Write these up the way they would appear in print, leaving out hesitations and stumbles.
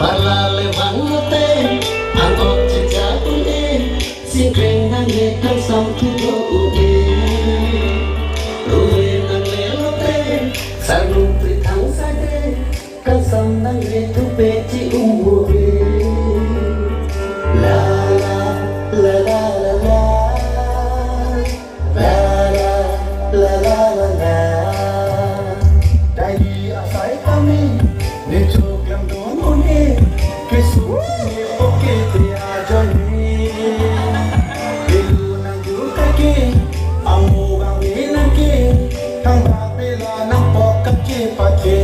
Parlale vangote angkot jejatune sing krengan nekang samtudo ude ruwe nang lelote sarung pritang sade kan samnang retu peci umure la la la la la la la la la la la dai asai kami nechok lam donone kesu oke tria joni elu nang jukake amu bangi nake kang bapela nang pokak ke pake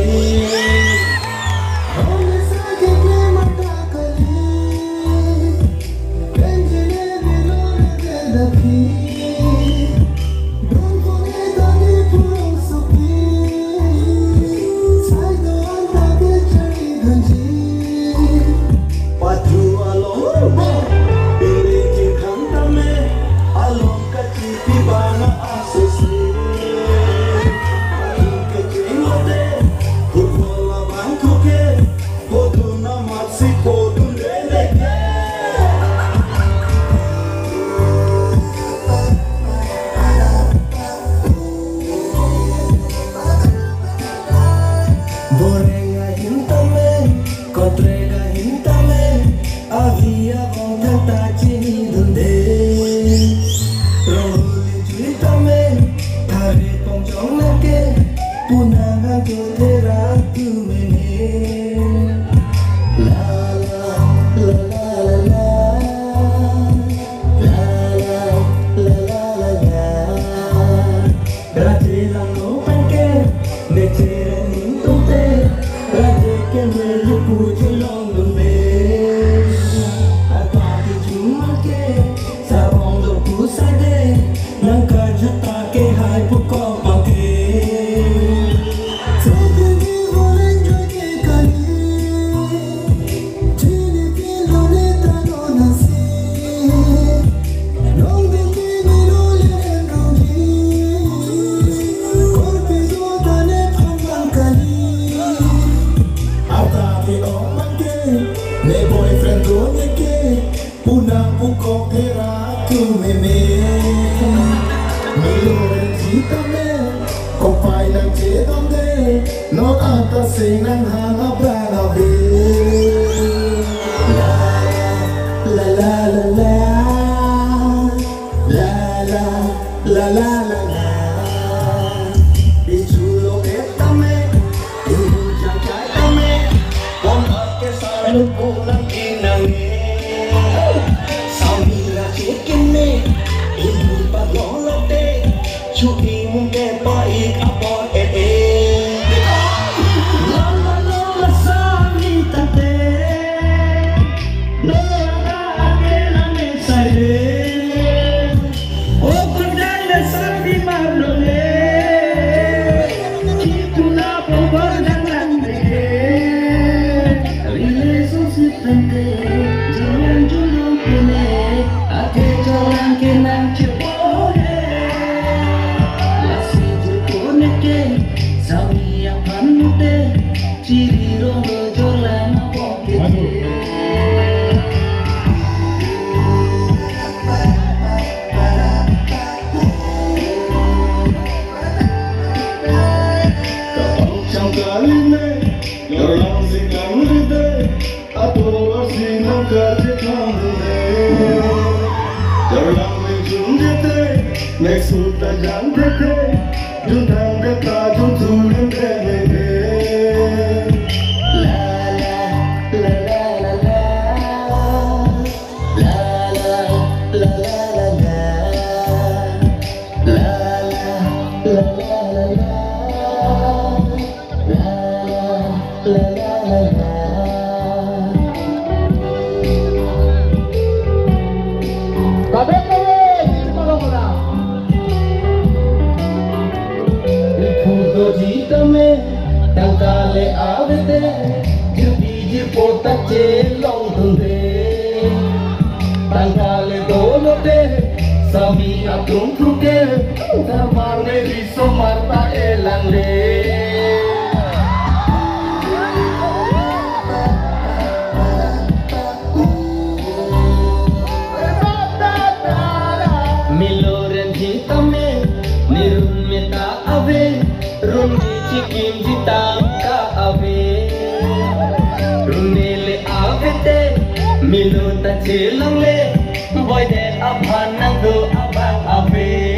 Rundi cikin hitam ka ave Runele avete Minuta cilang le Boy de abhan nang do abang ave